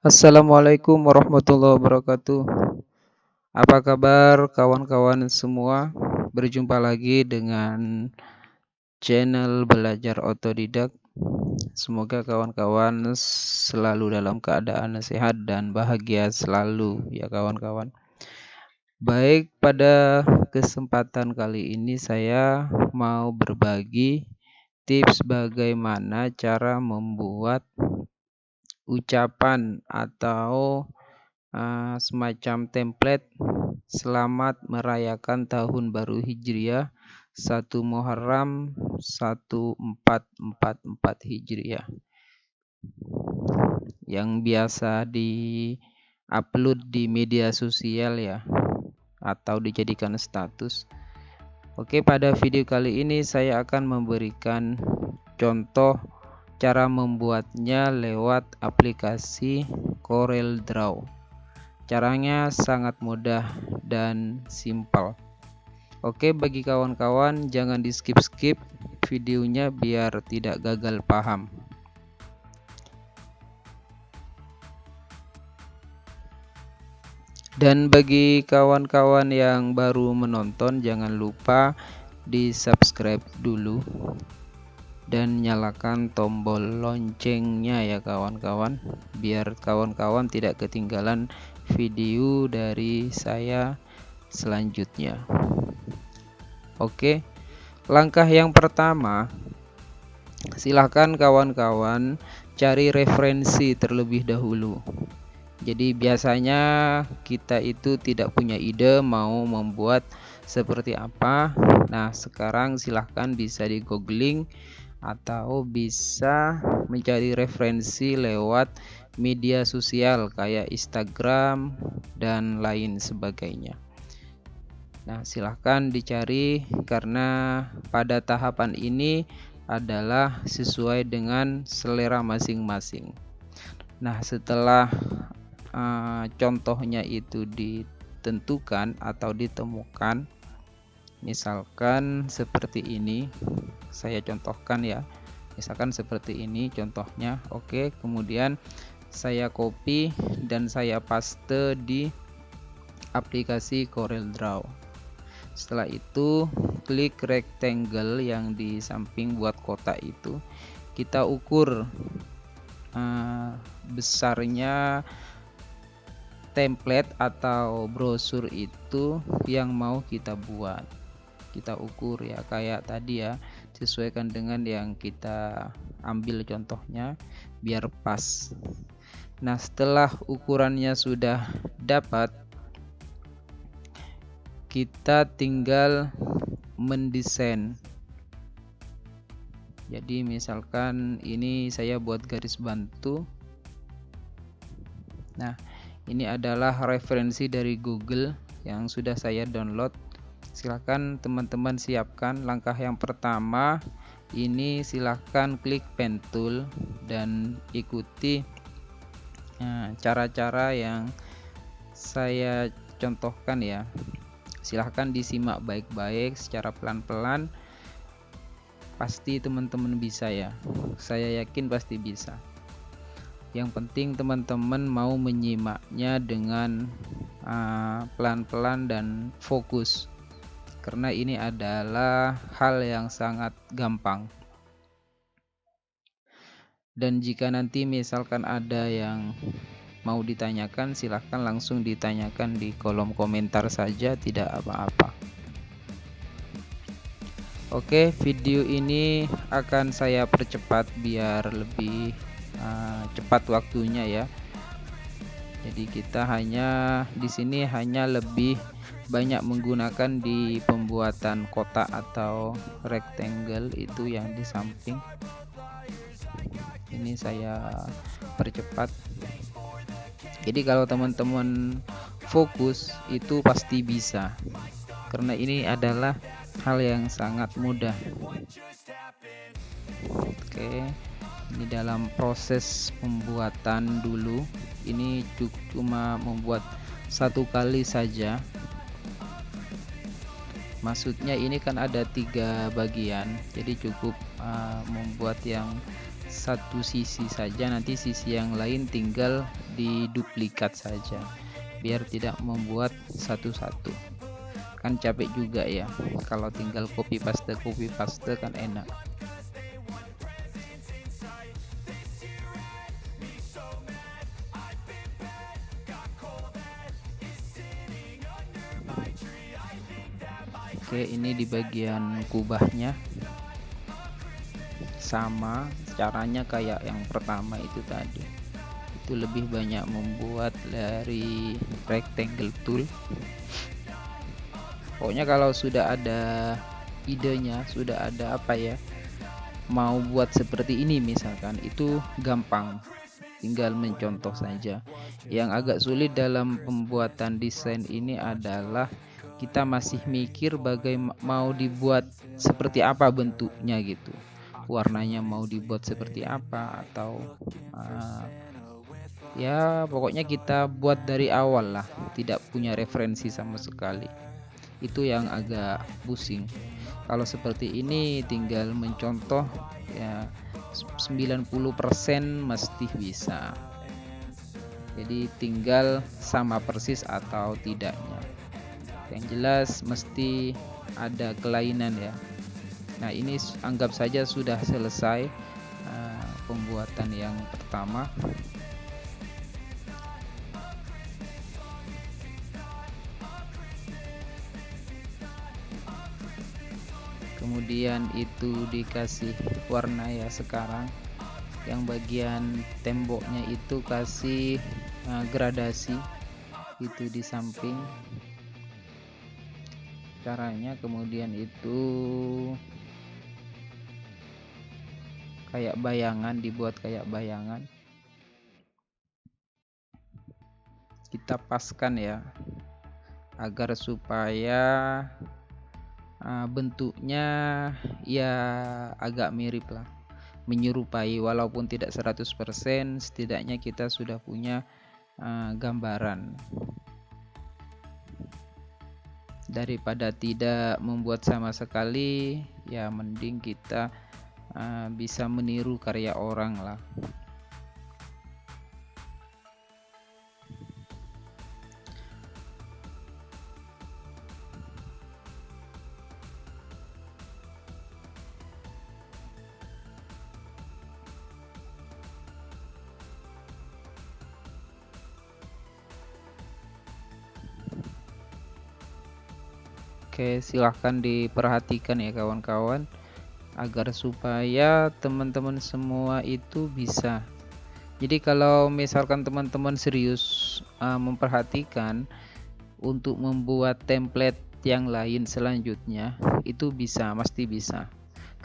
Assalamualaikum warahmatullahi wabarakatuh. Apa kabar kawan-kawan semua? Berjumpa lagi dengan channel Belajar Otodidak. Semoga kawan-kawan selalu dalam keadaan sehat dan bahagia selalu ya kawan-kawan. Baik, pada kesempatan kali ini saya mau berbagi tips bagaimana cara membuat ucapan atau semacam template selamat merayakan tahun baru Hijriah 1 Muharram 1444 Hijriah yang biasa di-upload di media sosial ya atau dijadikan status. Oke, pada video kali ini saya akan memberikan contoh cara membuatnya lewat aplikasi CorelDRAW. Caranya sangat mudah dan simpel. Oke, bagi kawan-kawan jangan di skip-skip videonya biar tidak gagal paham. Dan bagi kawan-kawan yang baru menonton jangan lupa di subscribe dulu dan nyalakan tombol loncengnya ya kawan-kawan, biar kawan-kawan tidak ketinggalan video dari saya selanjutnya. Oke, langkah yang pertama, silahkan kawan-kawan cari referensi terlebih dahulu. Jadi biasanya kita itu tidak punya ide mau membuat seperti apa. Nah, sekarang silahkan bisa di googling atau bisa mencari referensi lewat media sosial kayak Instagram dan lain sebagainya. Nah, silahkan dicari karena pada tahapan ini adalah sesuai dengan selera masing-masing. Nah, setelah contohnya itu ditentukan atau ditemukan, misalkan seperti ini, saya contohkan ya, misalkan seperti ini contohnya. Oke, kemudian saya copy dan saya paste di aplikasi CorelDRAW. Setelah itu klik rectangle yang di samping buat kotak itu, kita ukur besarnya template atau brosur itu yang mau kita buat. Kita ukur ya kayak tadi ya, sesuaikan dengan yang kita ambil contohnya biar pas. Nah, setelah ukurannya sudah dapat, kita tinggal mendesain. Jadi misalkan ini saya buat garis bantu. Nah, ini adalah referensi dari Google yang sudah saya download. Silahkan teman-teman siapkan. Langkah yang pertama ini silahkan klik pen tool dan ikuti cara-cara yang saya contohkan ya. Silahkan disimak baik-baik secara pelan-pelan. Pasti teman-teman bisa ya. Saya yakin pasti bisa. Yang penting teman-teman mau menyimaknya dengan pelan-pelan dan fokus, karena ini adalah hal yang sangat gampang. Dan jika nanti misalkan ada yang mau ditanyakan, silahkan langsung ditanyakan di kolom komentar saja, tidak apa-apa. Oke, video ini akan saya percepat biar lebih cepat waktunya ya. Jadi kita di sini hanya lebih banyak menggunakan di pembuatan kotak atau rectangle itu yang di samping. Ini saya percepat. Jadi kalau teman-teman fokus itu pasti bisa, karena ini adalah hal yang sangat mudah. Oke, ini dalam proses pembuatan dulu, ini cuma membuat satu kali saja. Maksudnya ini kan ada 3 bagian, jadi cukup membuat yang satu sisi saja, nanti sisi yang lain tinggal diduplikat saja biar tidak membuat satu-satu, kan capek juga ya kalau tinggal copy paste kan enak. Oke, ini di bagian kubahnya sama caranya kayak yang pertama itu tadi, itu lebih banyak membuat dari rectangle tool. Pokoknya kalau sudah ada idenya, sudah ada apa ya, mau buat seperti ini misalkan, itu gampang, tinggal mencontoh saja. Yang agak sulit dalam pembuatan desain ini adalah kita masih mikir bagaimana mau dibuat seperti apa bentuknya gitu, warnanya mau dibuat seperti apa, atau ya pokoknya kita buat dari awal lah, tidak punya referensi sama sekali. Itu yang agak pusing. Kalau seperti ini tinggal mencontoh ya, 90% mesti bisa. Jadi tinggal sama persis atau tidaknya. Yang jelas mesti ada kelainan ya. Nah, ini anggap saja sudah selesai pembuatan yang pertama. Kemudian itu dikasih warna ya. Sekarang yang bagian temboknya itu kasih gradasi itu di samping caranya. Kemudian itu kayak bayangan, dibuat kayak bayangan, kita paskan ya agar supaya bentuknya ya agak mirip lah, menyerupai, walaupun tidak 100%, setidaknya kita sudah punya gambaran. Daripada tidak membuat sama sekali, ya mending kita bisa meniru karya orang lah. Oke, silahkan diperhatikan ya kawan-kawan, agar supaya teman-teman semua itu bisa. Jadi kalau misalkan teman-teman serius memperhatikan untuk membuat template yang lain selanjutnya, itu bisa, pasti bisa.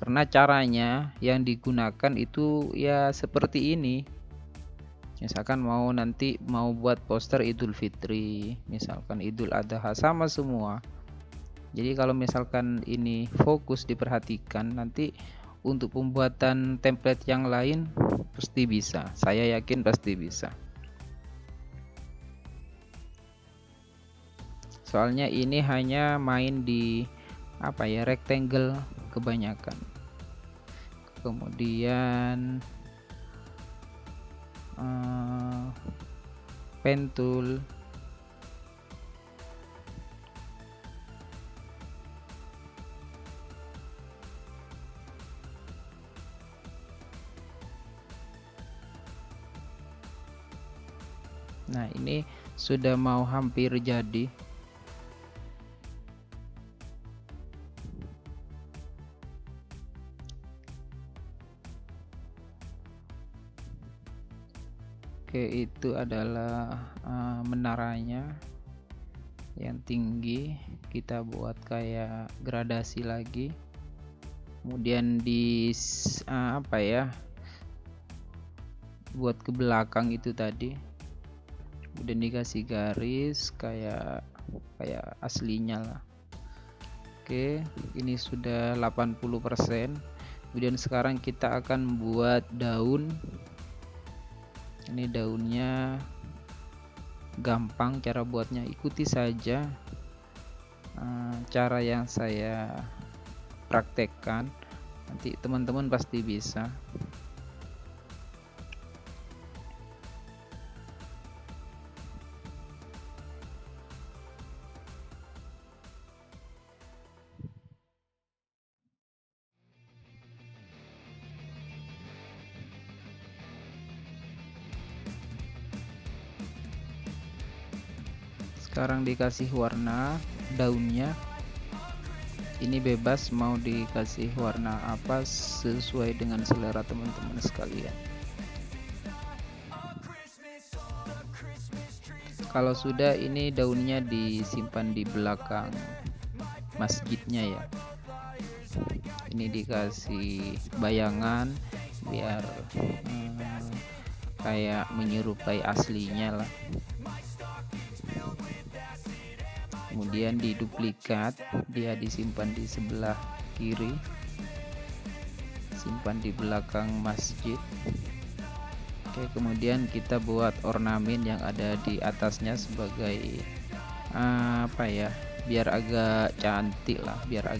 Karena caranya yang digunakan itu ya seperti ini. Misalkan nanti mau buat poster Idul Fitri, misalkan Idul Adha, sama semua. Jadi kalau misalkan ini fokus diperhatikan, nanti untuk pembuatan template yang lain pasti bisa. Saya yakin pasti bisa. Soalnya ini hanya main di rectangle kebanyakan. Kemudian pen tool. Nah, ini sudah mau hampir jadi. Oke, itu adalah menaranya yang tinggi. Kita buat kayak gradasi lagi. Kemudian di buat ke belakang itu tadi. Kemudian dikasih garis kayak aslinya lah. Oke, ini sudah 80%. Kemudian sekarang kita akan buat daun. Ini daunnya gampang cara buatnya, ikuti saja cara yang saya praktekkan, nanti teman-teman pasti bisa. Sekarang dikasih warna daunnya. Ini bebas mau dikasih warna apa sesuai dengan selera teman-teman sekalian. Kalau sudah, ini daunnya disimpan di belakang masjidnya ya. Ini dikasih bayangan biar kayak menyerupai aslinya lah. Kemudian diduplikat, dia disimpan di sebelah kiri, simpan di belakang masjid. Oke, kemudian kita buat ornamen yang ada di atasnya sebagai apa ya, biar agak cantik lah, biar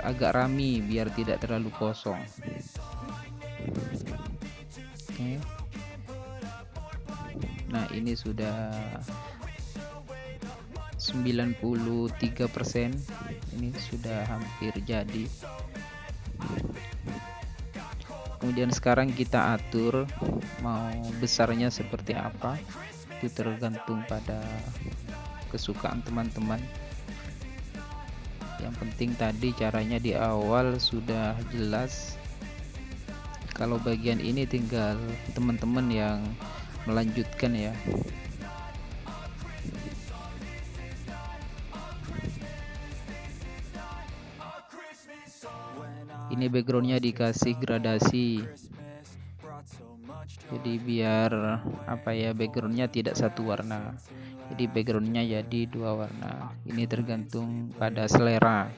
agak rapi, biar tidak terlalu kosong. Oke. Nah, ini sudah 93%, ini sudah hampir jadi. Kemudian sekarang kita atur mau besarnya seperti apa, itu tergantung pada kesukaan teman-teman. Yang penting tadi caranya di awal sudah jelas. Kalau bagian ini tinggal teman-teman yang melanjutkan ya. Ini backgroundnya dikasih gradasi, jadi biar apa ya, backgroundnya tidak satu warna, jadi backgroundnya jadi dua warna. Ini tergantung pada selera,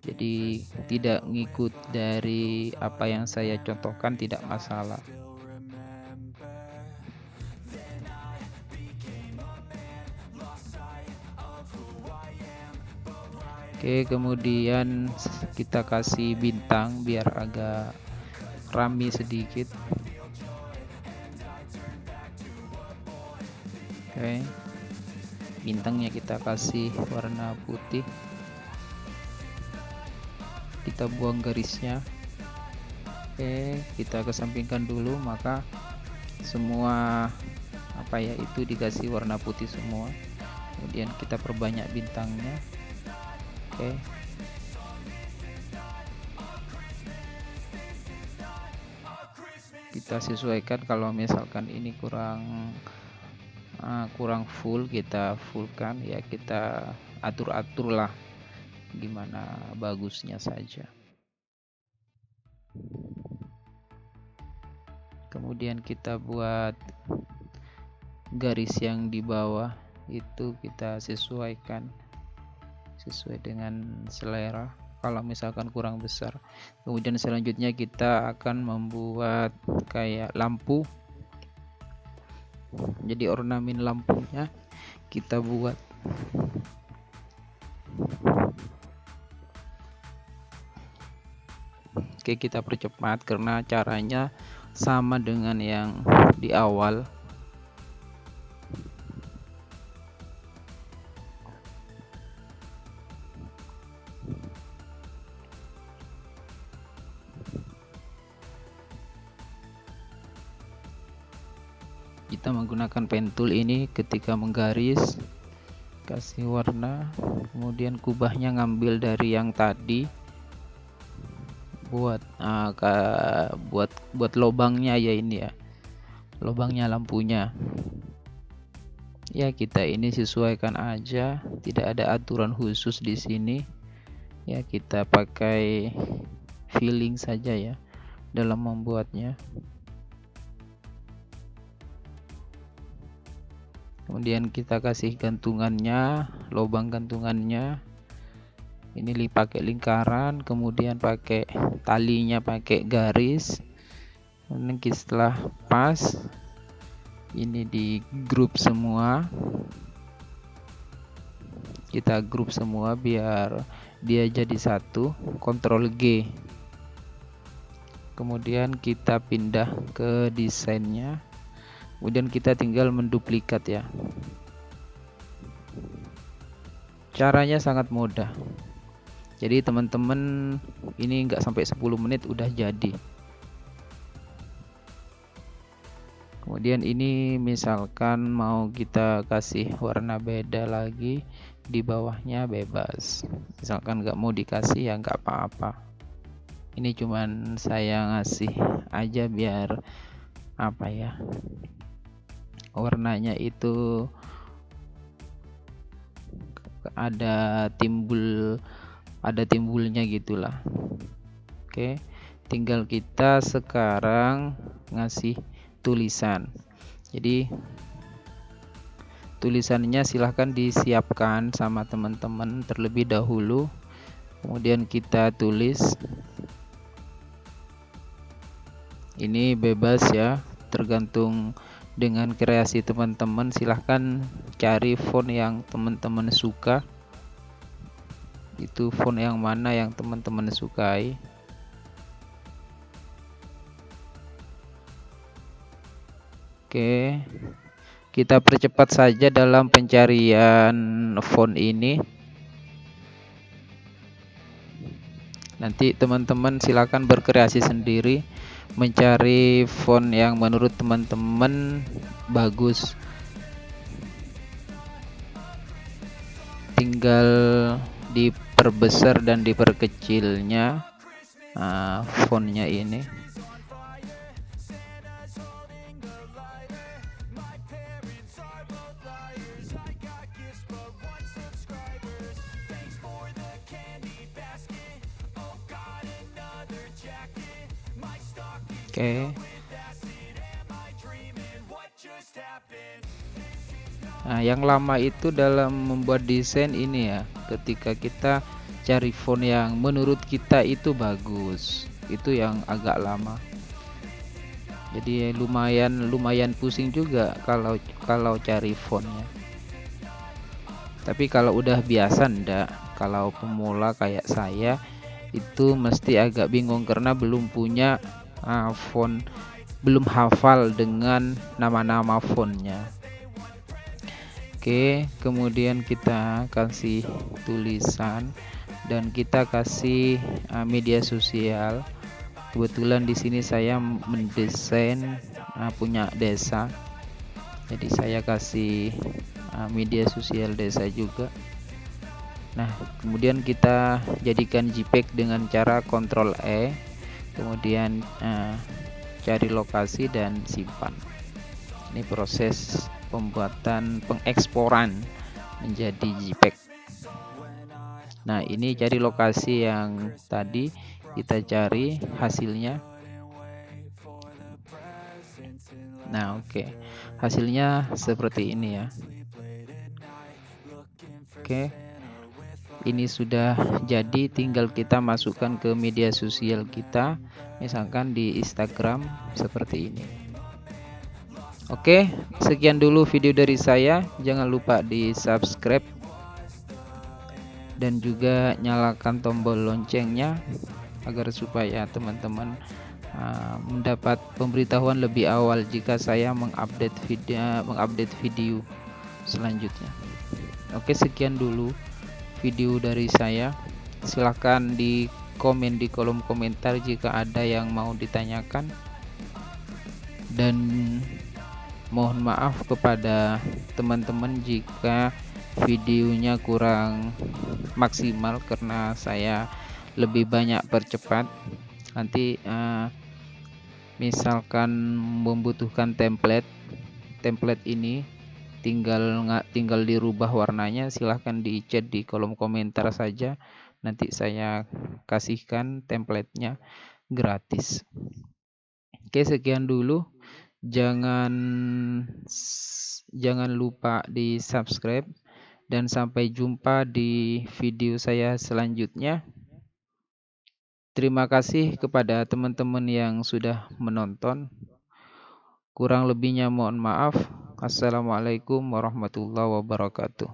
jadi tidak ngikut dari apa yang saya contohkan, tidak masalah. Oke, kemudian kita kasih bintang biar agak rame sedikit. Oke, bintangnya kita kasih warna putih. Kita buang garisnya. Oke, kita kesampingkan dulu, maka semua apa ya itu dikasih warna putih semua. Kemudian kita perbanyak bintangnya. Oke. Kita sesuaikan, kalau misalkan ini kurang full, kita fullkan ya, kita atur-atur lah gimana bagusnya saja. Kemudian kita buat garis yang di bawah itu kita sesuaikan sesuai dengan selera, kalau misalkan kurang besar. Kemudian selanjutnya kita akan membuat kayak lampu, jadi ornamen lampunya kita buat. Oke, kita percepat karena caranya sama dengan yang di awal. Kita menggunakan pen tool ini ketika menggaris, kasih warna, kemudian kubahnya ngambil dari yang tadi, buat lubangnya ya, ini ya lubangnya lampunya ya. Kita ini sesuaikan aja, tidak ada aturan khusus di sini ya, kita pakai feeling saja ya dalam membuatnya. Kemudian kita kasih gantungannya, lubang gantungannya ini pakai lingkaran, kemudian pakai talinya pakai garis. Nanti setelah pas ini di grup semua, kita grup semua biar dia jadi satu, Ctrl G. Kemudian kita pindah ke desainnya, kemudian kita tinggal menduplikat ya. Caranya sangat mudah, jadi teman-teman ini enggak sampai 10 menit udah jadi. Kemudian ini misalkan mau kita kasih warna beda lagi, di bawahnya bebas. Misalkan nggak mau dikasih ya nggak apa-apa. Ini cuman saya ngasih aja biar apa ya, warnanya itu ada timbulnya gitulah. Oke, tinggal kita sekarang ngasih tulisan. Jadi tulisannya silahkan disiapkan sama teman-teman terlebih dahulu, kemudian kita tulis. Ini bebas ya, tergantung dengan kreasi teman-teman. Silahkan cari font yang teman-teman suka, itu font yang mana yang teman-teman sukai. Oke, kita percepat saja dalam pencarian font ini. Nanti teman-teman silakan berkreasi sendiri, mencari font yang menurut teman-teman bagus. Tinggal diperbesar dan diperkecilnya fontnya ini. Oke. Nah, yang lama itu dalam membuat desain ini ya, ketika kita cari font yang menurut kita itu bagus, itu yang agak lama. Jadi lumayan pusing juga kalau cari fontnya. Tapi kalau udah biasa ndak, kalau pemula kayak saya itu mesti agak bingung karena belum punya font, belum hafal dengan nama-nama fontnya. Oke, kemudian kita kasih tulisan dan kita kasih media sosial. Kebetulan di sini saya mendesain punya desa, jadi saya kasih media sosial desa juga. Nah, kemudian kita jadikan JPEG dengan cara Ctrl E, kemudian cari lokasi dan simpan. Ini proses pembuatan pengeksporan menjadi JPEG. Nah, ini cari lokasi yang tadi kita cari hasilnya. Nah, oke. Hasilnya seperti ini ya. Oke. Ini sudah jadi, tinggal kita masukkan ke media sosial kita, misalkan di Instagram seperti ini. Oke, sekian dulu video dari saya. Jangan lupa di subscribe dan juga nyalakan tombol loncengnya agar supaya teman-teman mendapat pemberitahuan lebih awal jika saya mengupdate video selanjutnya. Oke, sekian dulu video dari saya. Silahkan di komen di kolom komentar jika ada yang mau ditanyakan, dan mohon maaf kepada teman-teman jika videonya kurang maksimal karena saya lebih banyak percepat. Nanti misalkan membutuhkan template ini tinggal dirubah warnanya, silahkan di chat di kolom komentar saja, nanti saya kasihkan templatenya gratis. Oke, sekian dulu. Jangan lupa di subscribe dan sampai jumpa di video saya selanjutnya. Terima kasih kepada teman-teman yang sudah menonton. Kurang lebihnya mohon maaf. Assalamualaikum warahmatullahi wabarakatuh.